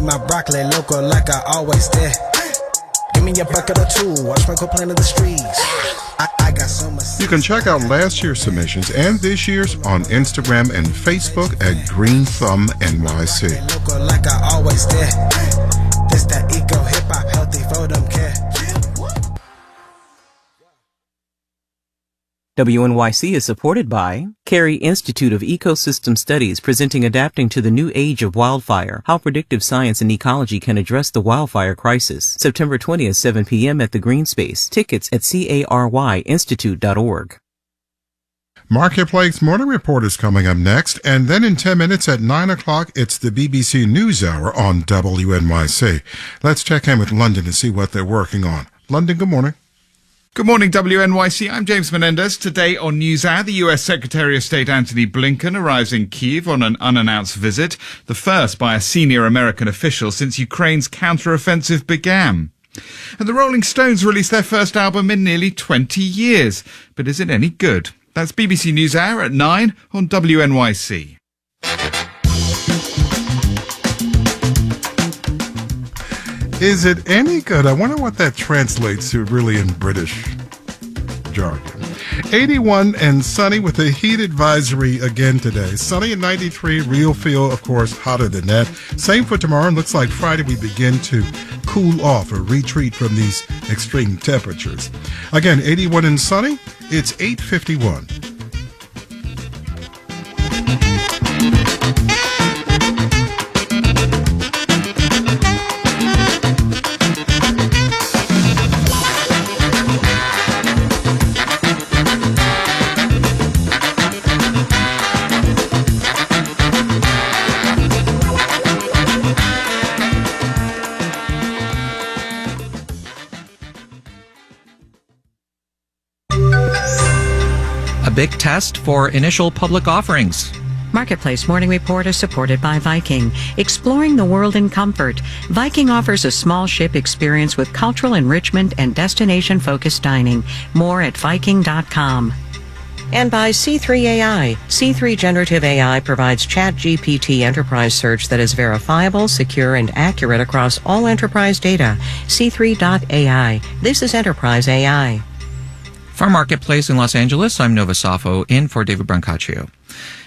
my broccoli local like I always did. Give me a bucket or two, watch my co-plan in the streets. I got so much. You can check out last year's submissions and this year's on Instagram and Facebook at Green Thumb NYC. Local like I always did. This that eco hip hop healthy for them kid. WNYC is supported by Cary Institute of Ecosystem Studies, presenting Adapting to the New Age of Wildfire, How Predictive Science and Ecology Can Address the Wildfire Crisis. September 20th, 7 p.m. at the Green Space. Tickets at caryinstitute.org. Marketplace Morning Report is coming up next, and then in 10 minutes at 9 o'clock, it's the BBC NewsHour on WNYC. Let's check in with London to see what they're working on. London, good morning. Good morning, WNYC. I'm James Menendez. Today on NewsHour, the U.S. Secretary of State Antony Blinken arrives in Kyiv on an unannounced visit, the first by a senior American official since Ukraine's counteroffensive began. And the Rolling Stones released their first album in nearly 20 years. But is it any good? That's BBC NewsHour at 9 on WNYC. Is it any good? I wonder what that translates to really in British jargon. 81 and sunny with a heat advisory again today. Sunny at 93, real feel, of course, hotter than that. Same for tomorrow. Looks like Friday we begin to cool off or retreat from these extreme temperatures. Again, 81 and sunny. It's 8:51. Big test for initial public offerings. Marketplace Morning Report is supported by Viking. Exploring the world in comfort, Viking offers a small ship experience with cultural enrichment and destination-focused dining. More at Viking.com. And by C3 AI. C3 Generative AI provides ChatGPT enterprise search that is verifiable, secure, and accurate across all enterprise data. C3.ai. This is Enterprise AI. From Marketplace in Los Angeles, I'm Nova Safo, in for David Brancaccio.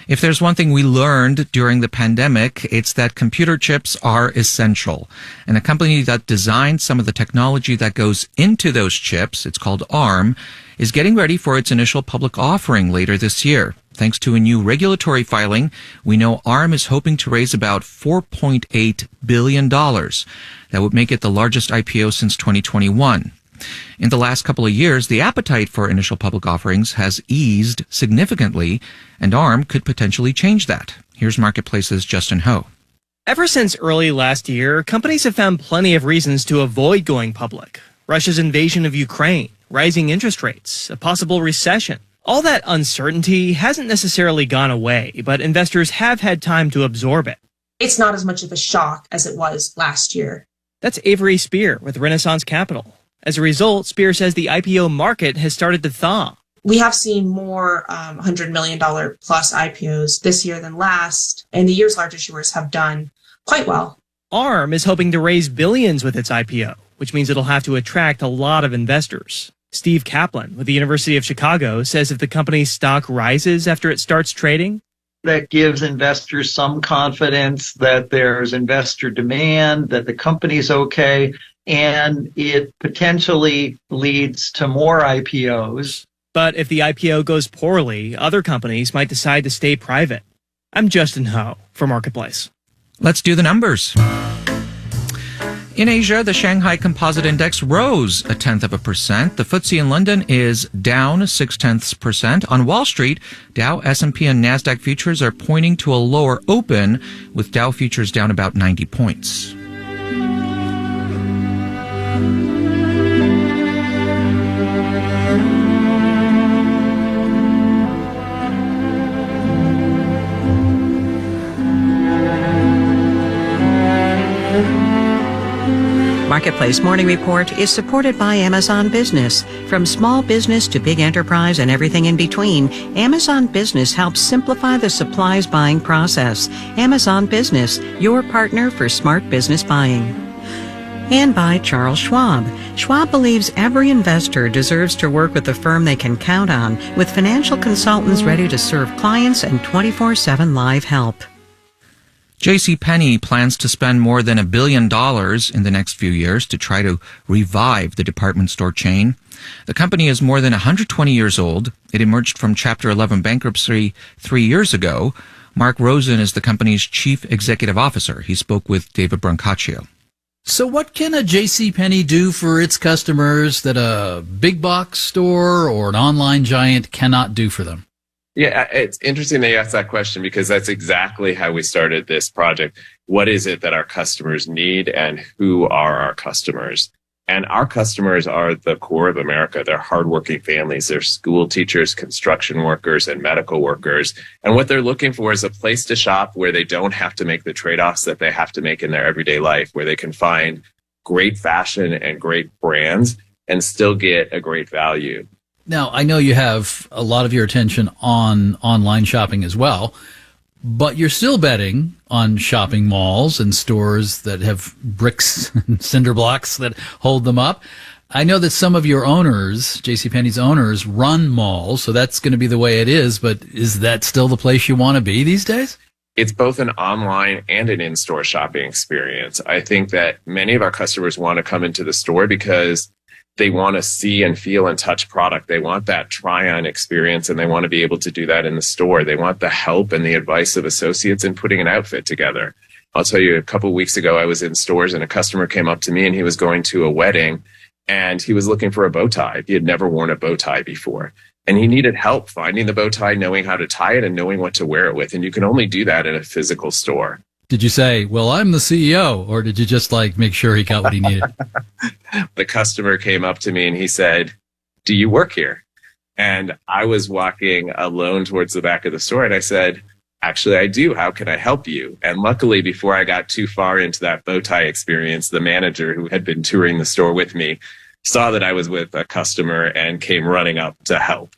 If there's one thing we learned during the pandemic, it's that computer chips are essential. And a company that designed some of the technology that goes into those chips, it's called ARM, is getting ready for its initial public offering later this year. Thanks to a new regulatory filing, we know ARM is hoping to raise about $4.8 billion. That would make it the largest IPO since 2021. In the last couple of years, the appetite for initial public offerings has eased significantly, and ARM could potentially change that. Here's Marketplace's Justin Ho. Ever since early last year, companies have found plenty of reasons to avoid going public. Russia's invasion of Ukraine, rising interest rates, a possible recession. All that uncertainty hasn't necessarily gone away, but investors have had time to absorb it. It's not as much of a shock as it was last year. That's Avery Spear with Renaissance Capital. As a result, Spear says the IPO market has started to thaw. We have seen more $100 million plus IPOs this year than last, and the year's large issuers have done quite well. ARM is hoping to raise billions with its IPO, which means it'll have to attract a lot of investors. Steve Kaplan with the University of Chicago says if the company's stock rises after it starts trading, that gives investors some confidence that there's investor demand, that the company's okay, and it potentially leads to more IPOs. But if the IPO goes poorly, other companies might decide to stay private. I'm Justin Ho for Marketplace. Let's do the numbers. In Asia, the Shanghai Composite Index rose 0.1%. The FTSE in London is down 0.6%. On Wall Street, Dow, S&P, and Nasdaq futures are pointing to a lower open, with Dow futures down about 90 points. Marketplace Morning Report is supported by Amazon Business. From small business to big enterprise and everything in between, Amazon Business helps simplify the supplies buying process. Amazon Business, your partner for smart business buying. And by Charles Schwab. Schwab believes every investor deserves to work with a firm they can count on, with financial consultants ready to serve clients and 24/7 live help. JCPenney plans to spend more than $1 billion in the next few years to try to revive the department store chain. The company is more than 120 years old. It emerged from Chapter 11 bankruptcy 3 years ago. Mark Rosen is the company's chief executive officer. He spoke with David Brancaccio. So what can a JCPenney do for its customers that a big box store or an online giant cannot do for them? Yeah, it's interesting that you asked that question because that's exactly how we started this project. What is it that our customers need and who are our customers? And our customers are the core of America. They're hardworking families. They're school teachers, construction workers, and medical workers. And what they're looking for is a place to shop where they don't have to make the trade-offs that they have to make in their everyday life, where they can find great fashion and great brands and still get a great value. Now, I know you have a lot of your attention on online shopping as well, but you're still betting on shopping malls and stores that have bricks and cinder blocks that hold them up. I know that some of your owners, JCPenney's owners, run malls, so that's going to be the way it is, but is that still the place you want to be these days? It's both an online and an in-store shopping experience. I think that many of our customers want to come into the store because they want to see and feel and touch product. They want that try-on experience, and they want to be able to do that in the store. They want the help and the advice of associates in putting an outfit together. I'll tell you, a couple of weeks ago, I was in stores and a customer came up to me and he was going to a wedding and he was looking for a bow tie. He had never worn a bow tie before. And he needed help finding the bow tie, knowing how to tie it, and knowing what to wear it with. And you can only do that in a physical store. Did you say, well, I'm the CEO, or did you just make sure he got what he needed? The customer came up to me and he said, "Do you work here?" And I was walking alone towards the back of the store and I said, "Actually, I do. How can I help you?" And luckily, before I got too far into that bow tie experience, the manager who had been touring the store with me saw that I was with a customer and came running up to help.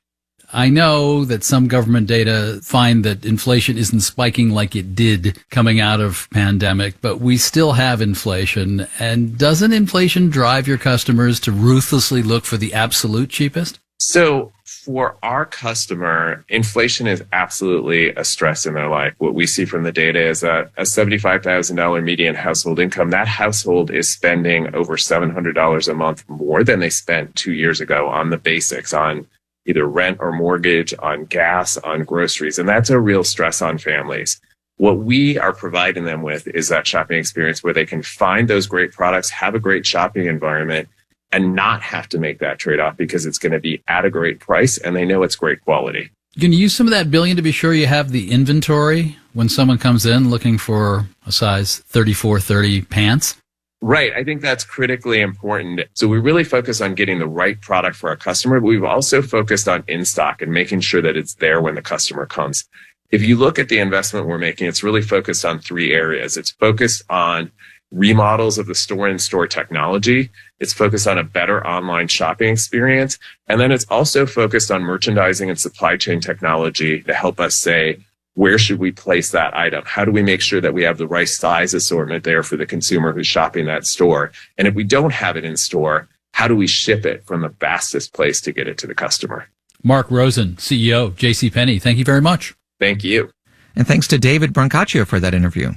I know that some government data find that inflation isn't spiking like it did coming out of pandemic, but we still have inflation. And doesn't inflation drive your customers to ruthlessly look for the absolute cheapest? So for our customer, inflation is absolutely a stress in their life. What we see from the data is a $75,000 median household income. That household is spending over $700 a month more than they spent 2 years ago on the basics, on either rent or mortgage, on gas, on groceries. And that's a real stress on families. What we are providing them with is that shopping experience where they can find those great products, have a great shopping environment, and not have to make that trade-off because it's going to be at a great price and they know it's great quality. Can you use some of that $1 billion to be sure you have the inventory when someone comes in looking for a size 34-30 pants? Right. I think that's critically important. So we really focus on getting the right product for our customer, but we've also focused on in-stock and making sure that it's there when the customer comes. If you look at the investment we're making, it's really focused on 3 areas. It's focused on remodels of the store-in-store technology. It's focused on a better online shopping experience. And then it's also focused on merchandising and supply chain technology to help us say, where should we place that item? How do we make sure that we have the right size assortment there for the consumer who's shopping that store? And if we don't have it in store, how do we ship it from the fastest place to get it to the customer? Mark Rosen, CEO, JCPenney, thank you very much. Thank you. And thanks to David Brancaccio for that interview.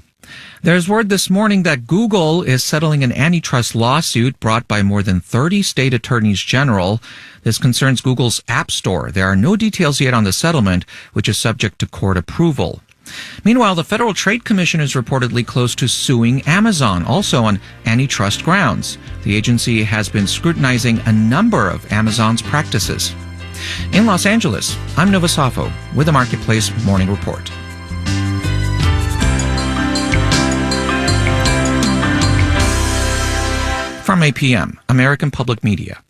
There's word this morning that Google is settling an antitrust lawsuit brought by more than 30 state attorneys general. This concerns Google's App Store. There are no details yet on the settlement, which is subject to court approval. Meanwhile, the Federal Trade Commission is reportedly close to suing Amazon, also on antitrust grounds. The agency has been scrutinizing a number of Amazon's practices. In Los Angeles, I'm Nova Safo with the Marketplace Morning Report. From APM, American Public Media.